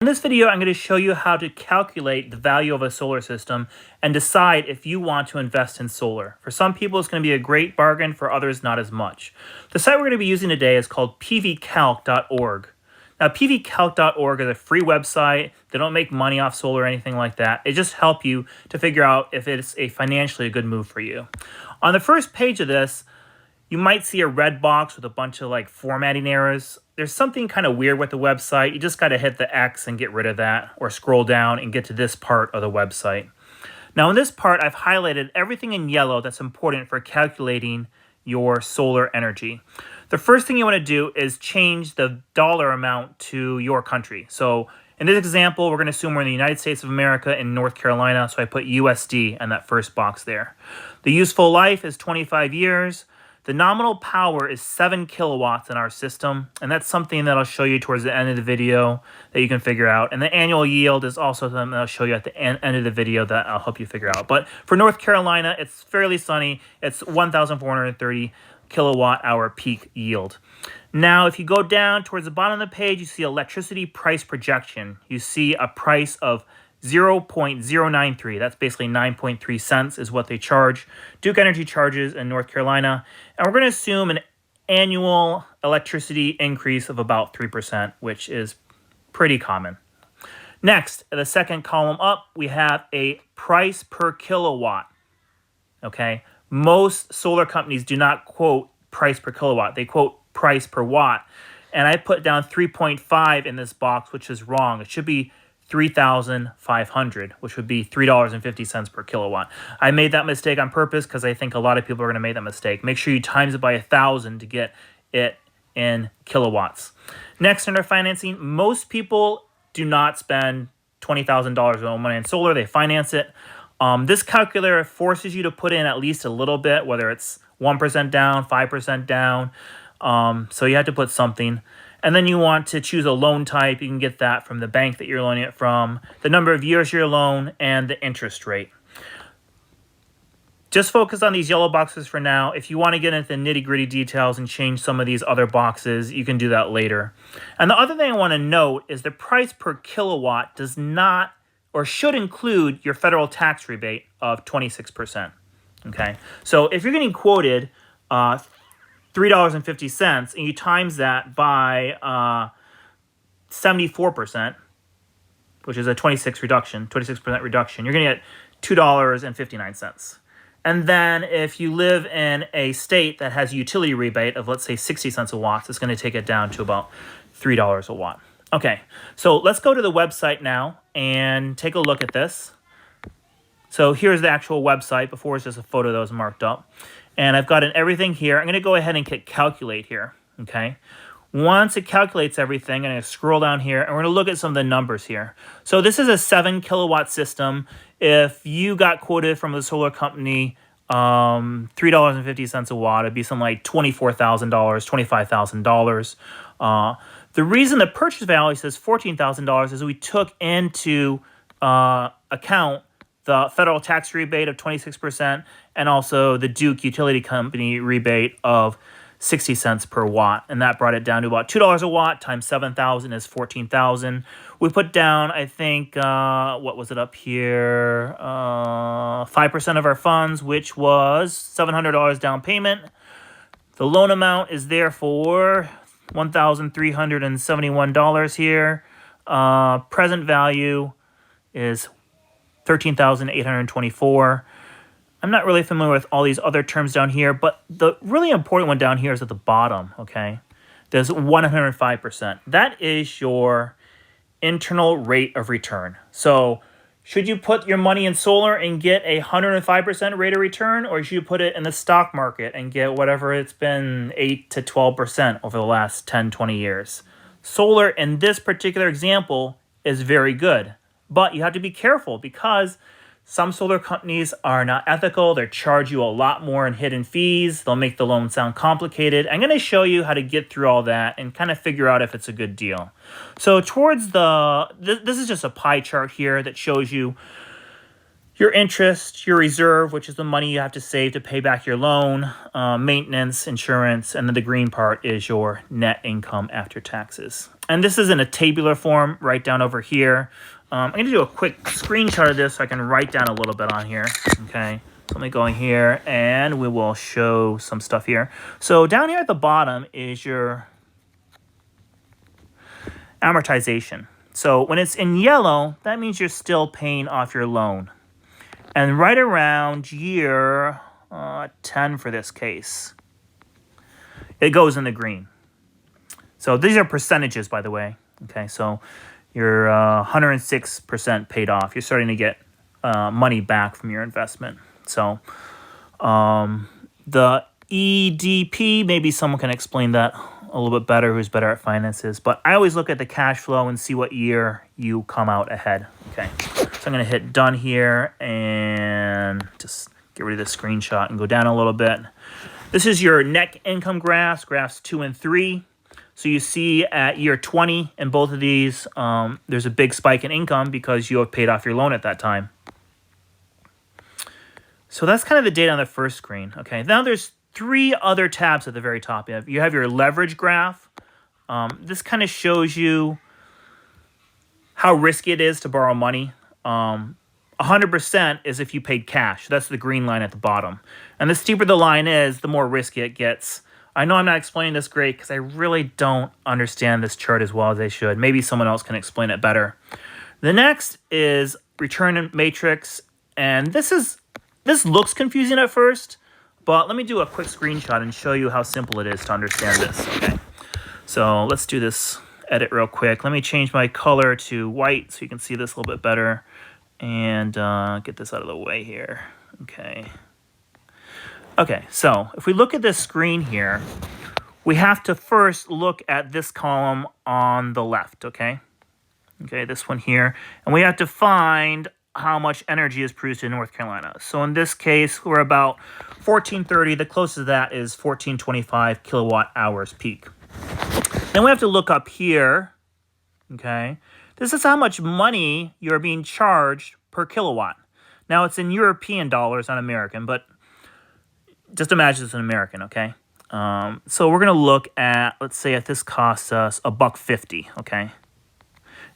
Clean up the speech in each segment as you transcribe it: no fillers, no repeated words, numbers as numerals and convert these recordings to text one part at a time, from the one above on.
In this video, I'm going to show you how to calculate the value of a solar system and decide if you want to invest in solar. For some people, it's going to be a great bargain. For others, not as much. The site we're going to be using today is called pvcalc.org. Now, pvcalc.org is a free website. They don't make money off solar or anything like that. It just helps you to figure out if it's a financially good move for you. On the first page of this, you might see a red box with a bunch of formatting errors. There's something kind of weird with the website. You just got to hit the X and get rid of that, or scroll down and get to this part of the website. Now in this part, I've highlighted everything in yellow that's important for calculating your solar energy. The first thing you want to do is change the dollar amount to your country. So in this example, we're going to assume we're in the United States of America in North Carolina, so I put USD in that first box there. The useful life is 25 years. The nominal power is 7 kilowatts in our system, and that's something that I'll show you towards the end of the video that you can figure out. And the annual yield is also something that I'll show you at the end of the video that I'll help you figure out. But for North Carolina, it's fairly sunny. It's 1,430 kilowatt hour peak yield. Now, if you go down towards the bottom of the page, you see electricity price projection. You see a price of 0.093. That's basically 9.3 cents is what they charge. Duke Energy charges in North Carolina. And we're going to assume an annual electricity increase of about 3%, which is pretty common. Next, the second column up, we have a price per kilowatt. Okay, most solar companies do not quote price per kilowatt. They quote price per watt. And I put down 3.5 in this box, which is wrong. It should be 3,500, which would be $3.50 per kilowatt. I made that mistake on purpose because I think a lot of people are going to make that mistake. Make sure you times it by 1,000 to get it in kilowatts. Next, under financing, most people do not spend $20,000 of money in solar. They finance it. This calculator forces you to put in at least a little bit, whether it's 1% down, 5% down. So you have to put something. And then you want to choose a loan type. You can get that from the bank that you're loaning it from, the number of years your loan, and the interest rate. Just focus on these yellow boxes for now. If you want to get into the nitty-gritty details and change some of these other boxes, you can do that later. And the other thing I want to note is the price per kilowatt does not or should include your federal tax rebate of 26%. Okay, so if you're getting quoted $3.50 and you times that by 74%, which is a 26% reduction, you're going to get $2.59. And then if you live in a state that has a utility rebate of, let's say, 60 cents a watt, it's going to take it down to about $3 a watt. Okay, so let's go to the website now and take a look at this. So here's the actual website. Before, it's just a photo that was marked up. And I've got everything here. I'm going to go ahead and click calculate here, okay? Once it calculates everything, I'm going to scroll down here, and we're going to look at some of the numbers here. So this is a 7 kilowatt system. If you got quoted from the solar company $3.50 a watt, it'd be something like $24,000, $25,000. The reason the purchase value says $14,000 is we took into account the federal tax rebate of 26%, and also the Duke Utility Company rebate of 60 cents per watt. And that brought it down to about $2 a watt times 7,000 is 14,000. We put down, I think, what was it up here? 5% of our funds, which was $700 down payment. The loan amount is there for $1,371 here. Present value is $13,824. I'm not really familiar with all these other terms down here, but the really important one down here is at the bottom, okay? There's 105%. That is your internal rate of return. So should you put your money in solar and get a 105% rate of return, or should you put it in the stock market and get whatever it's been 8 to 12% over the last 10, 20 years? Solar in this particular example is very good. But you have to be careful because some solar companies are not ethical. They charge you a lot more in hidden fees. They'll make the loan sound complicated. I'm going to show you how to get through all that and kind of figure out if it's a good deal. So towards this is just a pie chart here that shows you your interest, your reserve, which is the money you have to save to pay back your loan, maintenance, insurance, and then the green part is your net income after taxes. And this is in a tabular form right down over here. I'm going to do a quick screenshot of this so I can write down a little bit on here. Okay, so let me go in here and we will show some stuff here. So down here at the bottom is your amortization. So when it's in yellow, that means you're still paying off your loan. And right around year 10 for this case, it goes in the green. So these are percentages, by the way. Okay, so you're 106% paid off. You're starting to get money back from your investment. So the EDP, maybe someone can explain that a little bit better, who's better at finances. But I always look at the cash flow and see what year you come out ahead. Okay, so I'm going to hit done here and just get rid of the screenshot and go down a little bit. This is your net income graphs 2 and 3. So you see at year 20 in both of these, there's a big spike in income because you have paid off your loan at that time. So that's kind of the data on the first screen. Okay, now there's 3 other tabs at the very top. You have your leverage graph. This kind of shows you how risky it is to borrow money. 100% is if you paid cash. That's the green line at the bottom. And the steeper the line is, the more risky it gets. I know I'm not explaining this great because I really don't understand this chart as well as I should. Maybe someone else can explain it better. The next is return matrix. And this looks confusing at first, but let me do a quick screenshot and show you how simple it is to understand this. Okay, so let's do this edit real quick. Let me change my color to white so you can see this a little bit better and get this out of the way here. Okay, so if we look at this screen here, we have to first look at this column on the left, okay? Okay, this one here. And we have to find how much energy is produced in North Carolina. So in this case, we're about 1430. The closest to that is 1425 kilowatt hours peak. Then we have to look up here, okay? This is how much money you're being charged per kilowatt. Now it's in European dollars, not American, but just imagine it's in American, okay? So we're gonna look at, let's say if this costs us $1.50, okay?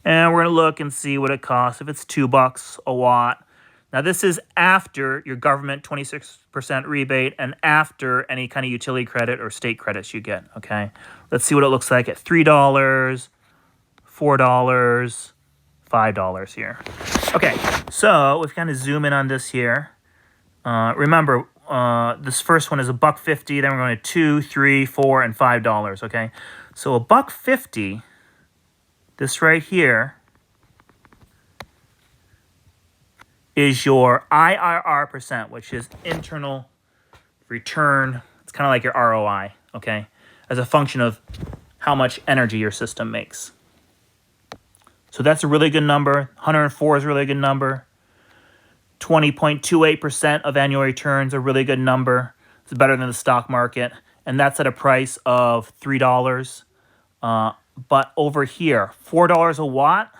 And we're gonna look and see what it costs if it's $2 a watt. Now this is after your government 26% rebate and after any kind of utility credit or state credits you get, okay? Let's see what it looks like at $3, $4, $5 here. Okay, so if we kind of zoom in on this here, remember, this first one is $1.50, then we're going to $2, $3, $4, and $5, okay? So $1.50, this right here, is your IRR percent, which is internal return. It's kind of like your ROI, okay? As a function of how much energy your system makes. So that's a really good number. 104 is a really good number. 20.28% of annual returns, a really good number. It's better than the stock market. And that's at a price of $3. But over here, $4 a watt,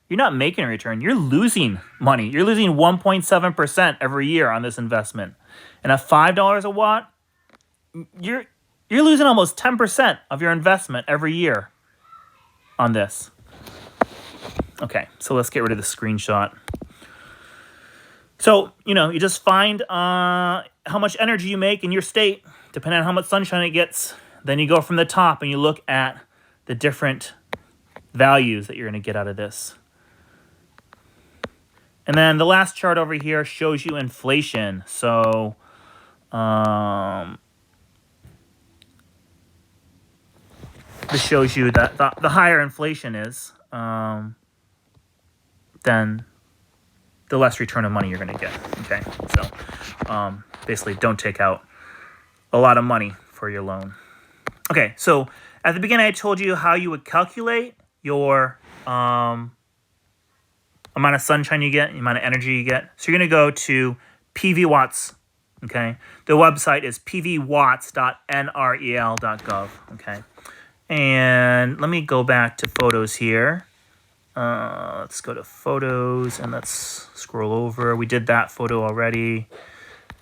you're not making a return. You're losing money. You're losing 1.7% every year on this investment. And at $5 a watt, you're losing almost 10% of your investment every year on this. Okay, so let's get rid of the screenshot. So, you just find how much energy you make in your state, depending on how much sunshine it gets. Then you go from the top and you look at the different values that you're going to get out of this. And then the last chart over here shows you inflation. So, this shows you that the higher inflation is, then the less return of money you're going to get. Okay, so basically don't take out a lot of money for your loan. Okay, so at the beginning I told you how you would calculate your amount of sunshine you get, the amount of energy you get. So you're going to go to PV watts. Okay, the website is pvwatts.nrel.gov. Okay, and let me go back to photos here. Let's go to photos and let's scroll over. We did that photo already.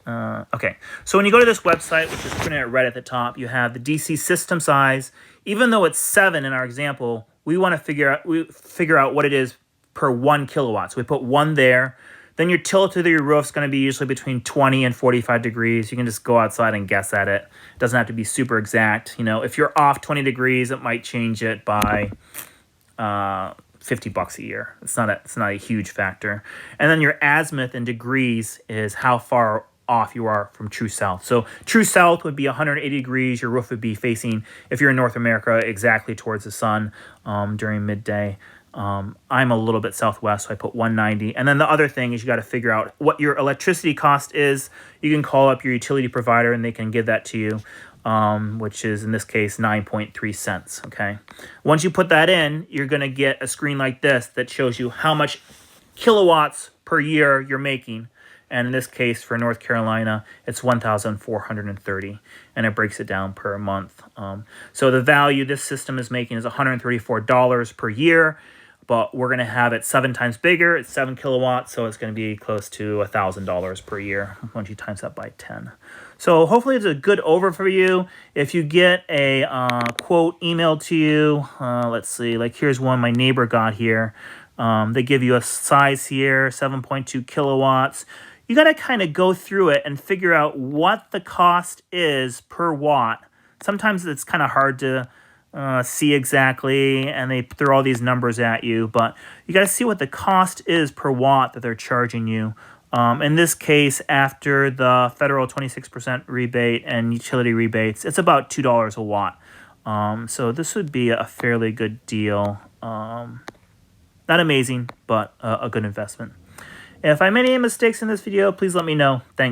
Okay, so when you go to this website, which is printed right at the top, you have the DC system size. Even though it's 7 in our example, we want to figure out what it is per 1 kilowatt. So we put 1 there. Then your tilt of your roof is going to be usually between 20 and 45 degrees. You can just go outside and guess at it. It doesn't have to be super exact. You know, if you're off 20 degrees, it might change it by $50 a year. It's not a huge factor. And then your azimuth in degrees is how far off you are from true south. So true south would be 180 degrees. Your roof would be facing, if you're in North America, exactly towards the sun during midday. I'm a little bit southwest, so I put 190. And then the other thing is you got to figure out what your electricity cost is. You can call up your utility provider and they can give that to you, which is in this case 9.3 cents. Okay. Once you put that in, you're going to get a screen like this that shows you how much kilowatts per year you're making. And in this case, for North Carolina, it's 1,430, and it breaks it down per month. So the value this system is making is $134 per year, but we're going to have it 7 times bigger. It's 7 kilowatts, so it's going to be close to $1,000 per year once you times that by 10. So hopefully it's a good overview for you. If you get a quote emailed to you, let's see, like here's one my neighbor got here. They give you a size here, 7.2 kilowatts. You got to kind of go through it and figure out what the cost is per watt. Sometimes it's kind of hard to see exactly, and they throw all these numbers at you, but you got to see what the cost is per watt that they're charging you. In this case, after the federal 26% rebate and utility rebates, it's about $2 a watt. So this would be a fairly good deal. Not amazing, but a good investment. If I made any mistakes in this video, please let me know. Thanks.